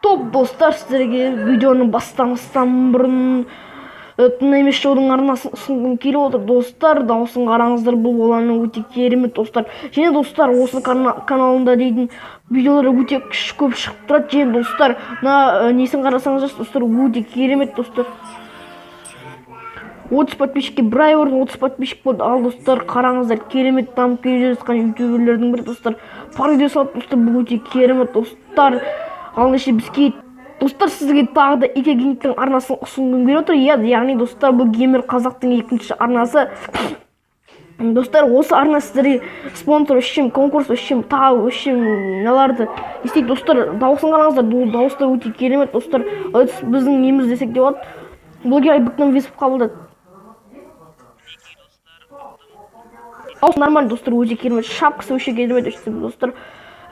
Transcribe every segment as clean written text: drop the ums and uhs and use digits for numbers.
Топ достар, сіздерге видеоны бастамастан бұрын тың емес шоудың арнасын ұсынғым келіп отыр. Достар, дауысын қараңыздар, бұл боланы өте керемет достар. Және достар, осы каналында дейтін видеолар өте көп шығып тұрады. Және достар, несін қарасаңыздар, достар, өте керемет достар. 30 подписчикке бір ай орын 30 подписчик болды. Ал достар, қараңыздар, керемет дамып келе жатқан ютуберлердің бірі достар. Пар видео салып достар, бұл өте керемет достар. Ал ендеше бізге достар, сізге тағы да Ike Gaming'тің арнасын ұсынғым келіп отыр. Яғни достар, бұл геймер қазақтың екінші арнасы. Достар, осы арна сіздерге спонсор үшін, конкурс үшін, тағы үшін неларды істейді достар. Дауысын қараңыздар, бұл дауыстар өте керемет достар. Біздің неміз десек деп болады. Блогер Айбектен весіп қабылдады. Дауыс нормально достар, өте керемет. Шапкасы өте керемет достар.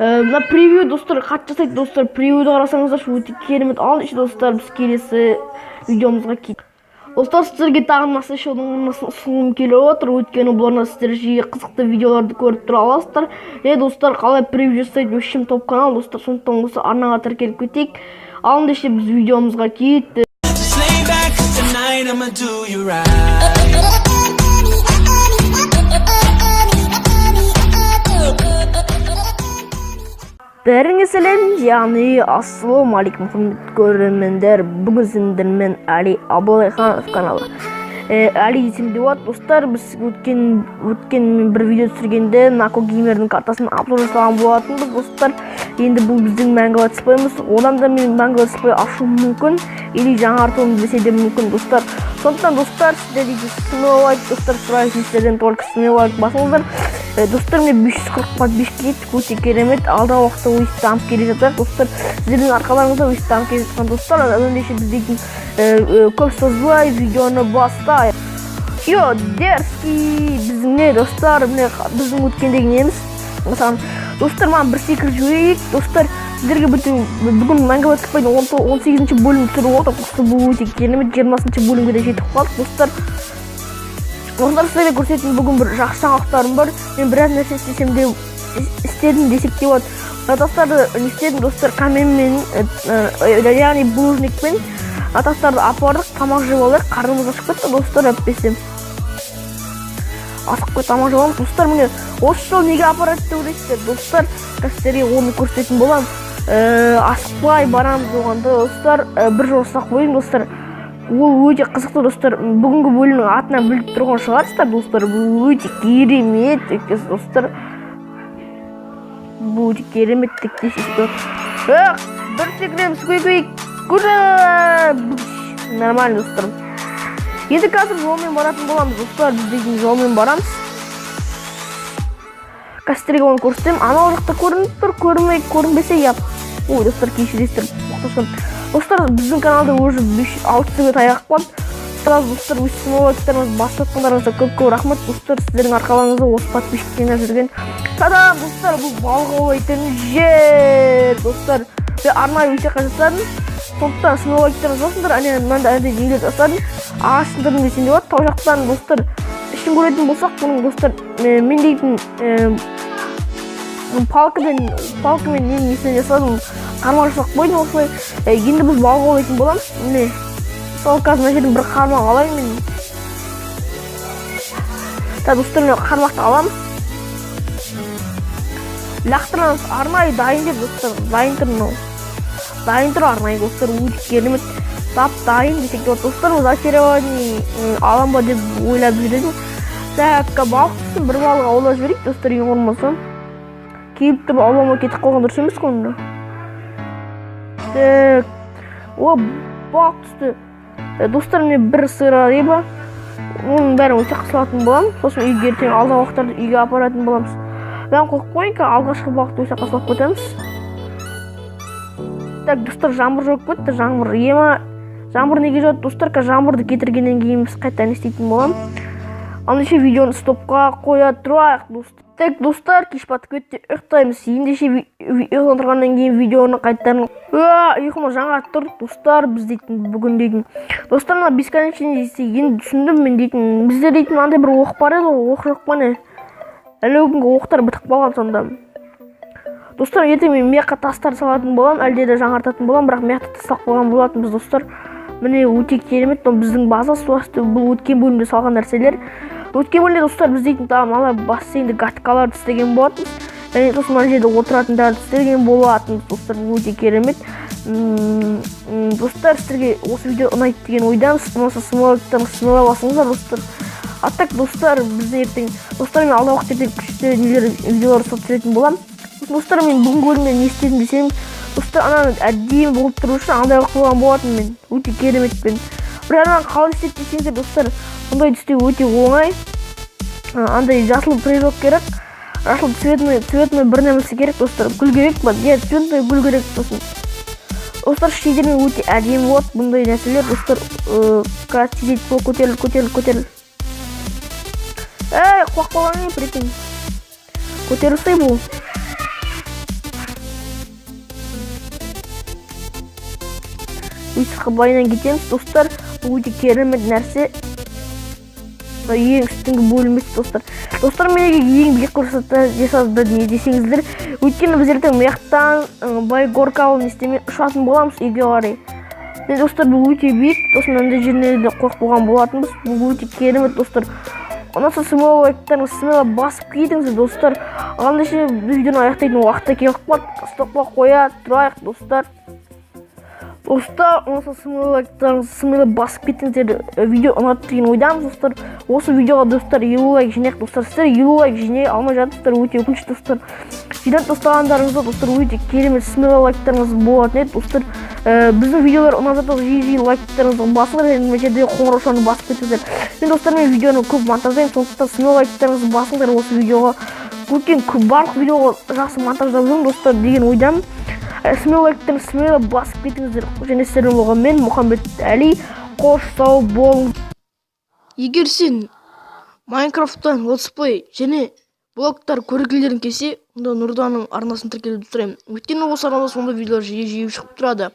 Мына превью достар, хат жасайды достар. Превьюді қарасаңыздар, өте керемет. Ал ендеше достар, біз келесі видеомызға кетейік. Достар, сіздерге тағы мына шоудың ұсынғым келіп отыр. Өйткені бұларда сіздер жиі қызықты видеоларды көріп тұра аласыздар. Достар, қалай превью жасайды өшім топ канал достар. Сондықтан осы арнаға тіркеліп кетейік. Ал ендеше біз видеомызға кеттік. Бәріңе сәлем, яғни ассалаумағалейкум құрметті көрермендер. Бүгін сіздермен Али Абылайханов каналы. Али есімде болады достар. Біз өткен бір видео түсіргенде Нако геймердің картасын апплод жасаған болатынбыз достар. Енді бұл біздің мәңгі летсплейіміз. Одан да мен мәңгі летсплей ашуым мүмкін, или жаңартуым десе де мүмкін достар. Сондықтан достар, сіздер смелайк достар сұрайсыз, сіздерден только смелайк басыңыздар. Достар, мен 540 подписчик еттік, өте керемет. Алдағы уақытта өйсті дамып келе жатыр достар. Сіздердің арқаларыңызда өйсті дамып келе жатқан достар. Ендеше біз дейтін көп созбай видеоны бастайық. Дерзкий біздің не достар, біздің өткендегі неміз. Мысалы, достар, маған бір секір жүйейік. Достар, сіздерге бүгін мәңгі летсплейдің 18-ші бөлім түсіріп отыр. Бұл өте керемет, 20-ші бөлімге де жетіп қалдық достар. Достар, сіздерге көрсететін бүгін бір жақсы жаңалықтарым бар. Мен біраз нәрсе істедім десек те болады. Атастарды не істедім достар, каменмен, яғни булыжникпен атастарды апардық, тамақ жеп алайық. Қарнымыз ашып кетті достар, әйтпесе асып қой тамақ жеп аламыз. Достар, міне осы жол неге апарады деп ойлайсыздар достар, сіздерге оны көрсететін боламын. Асықпай барамыз оғанда достар, бір жол ұстақ қойын достар. Ол өте қызықты достар. Бүгінгі бөлімнің атынан біліп тұрған шығарсыздар достар. Бұл өте керемет достар. Бұл өте керемет тектесіз. Бір секіреміз көйік. Нормально достар. Енді қазір жолмен баратын боламыз достар. Біз дейтін жолмен барамыз. Қазірге оны көрсетем. Анау жақта көрініп тұр, көрінбесе яп. Ой достар, кешіресіздер. Достар, біздің каналда уже 600-ге таяқ қалды. Достар, өз смолайктарыңыз бастатқандарыңызға көп рахмет. Достар, сіздердің арқаларыңызда осы подписчиктен жүрген. Тадам, достар, бұл балық аулайтын жер. Достар, арнайы өте жасадым. Сондықтан смолайктарыңыз болсындар. Мында әнде жеңдер жасадым. Ағашындырым десен де болады. Тау жақтан достар, ішін көретін болсақ, бұның достар, мен дейтін палкамен несіне жасадым. Қармақ жасақ қойдым осылай. Енді біз балық аулайтын боламыз. Міне, сол қазір мына жерден бір қармақ алайын мен. Достар, мен қармақты аламыз. Лақтырамыз, арнайы дайын деп достар, дайын тұр мынау. Дайын тұр арнайы достар, өте керемет. Тап дайын десек те достар, зачарование алам ба деп ойлап жүрдім. Сәкка балық түсін, бір балық аулап жіберейік достар, ең болмаса. Келіп тұрып аулама кетіп қалған дұрыс емес қой мұнда. Балық түсті. Достар, мен бір сыра риба. Оның бәрін өте қысылатын боламыз. Сосын үйге ертең алдағы уақыттарды үйге апаратын боламыз. Мен қойып қойынка, алғашқы балықты өте қысылап көтеміз. Так, достар, жаңбыр жоқ көтті. Жаңбыр неге жоқ достар, жаңбырды кетіргеннен кейін біз қайттан істейтін болам. Ендеше видеоны стопқа қоя тұрайық достар. Так, достар, кеш батып кетті, ұйықтаймыз. Ендеше ұйықтан тұрғаннан кейін видеоны қайттан. Ұйқыма жаңа тұр достар, біз дейтін бүгін дейтін. Достар, мына бесконечный десе енді түсіндім мен дейтін. Бізде дейтін андай бір оқ бар еді, оқ жоқ па не? Әлі бүгінгі оқтар бітіп қалған сонда. Достар, ертең мен мияққа тастар салатын боламын, әлде де жаңартатын боламын, бірақ мияқта тастап қойған болатынбыз достар. Міне өте керемет, біздің база су асты, бұл өткен бөлімде салған нәрселер. Өткен бөлімде достар біз дейтін ана бассейнді гаткаларды істеген болатынбыз. Және сосын мына жерде отыратындарды істеген болатынбыз достар, өте керемет. Достар, сіздерге осы видео ұнайды деген ойдамыз. Ұнаса смайлайктан смайлай басыңыздар достар. А так достар, біздің ертең достармен алдағы уақытта күшті видеолар салып жүретін боламын. Достар, мен бүгінгі бөлімде не істедім десем, достар, ананы әдемі болып тұру үшін андай қылған болатын мен, өте кереметпен. Бір жағынан қалай істейді десеңіздер достар, бұндай істеу өте оңай. Андай жасыл прыжок керек, жасыл цветный бір нәрсе керек достар, гүл керек па? Иә, цветный гүл керек сосын. Достар, шидермен өте әдемі болады бұндай нәрселер достар. Қазір тезет бол, көтеріл. Қуақ болған не прикинь. Көтерілсей бұл. Үйсіққа байынан кетеміз достар. Бұл өте керемет нәрсе. Ең үстіңгі бөліміз достар. Достар, менеге ең биік көрсетті жасады не десеңіздер. Өйткені біз ертең мияқтан Байгоркалы нестемен ұшатын боламыз үйге қарай. Достар, бұл өте биік. Сосын андай жеріне қоқ болған болатынбыз. Бұл өте керемет достар. Ұнаса смайлайктарыңыз смайлап басып кетіңіз достар. Андайша видеоны аяқтайтын уақытта келіп қалды. Стопқа қоя тұрайық достар. Достар, ұнаса смайлайктарыңыз смайлап басып кетіңіздер. Видео ұнады деген ойдамыз достар. Осы видеоға достар 50 лайк жинайық достар. Сіздер 50 лайк жинай алмай жатырсыздар, өте өкінішті достар. Жинап тастағандарыңызда достар өте керемет смайлайктарыңыз болатын еді достар. Біздің видеолар ұнап жатса жиі лайктарыңызды басыңдар, және жерде қоңыраушаны басып кетіңіздер. Мен достар, мен видеоны көп монтаждаймын, сондықтан смайлайктарыңызды басыңдар осы видеоға. Өткен барлық видеоға жақсы монтаждап жүрмін достар деген ойдамын. Смайлайктарыңызды смайлап басып кетіңіздер. Және сіздермен болған мен Мұхамбет Әли. Қош сау болыңыз. Егер сен Майнкрафттан летсплей және блогтар көргілерің келсе, онда Нұрданың арнасын тіркеліп тұрайын. Өйткені осы арнада сонда видеолар жиі шығып тұрады.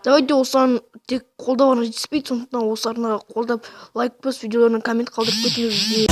Давайте осыған тек қолдауына жетіспейді, сондықтан осы арнаға қолдап, лайк басып, видеоларына коммент қалдырып кетіңіз.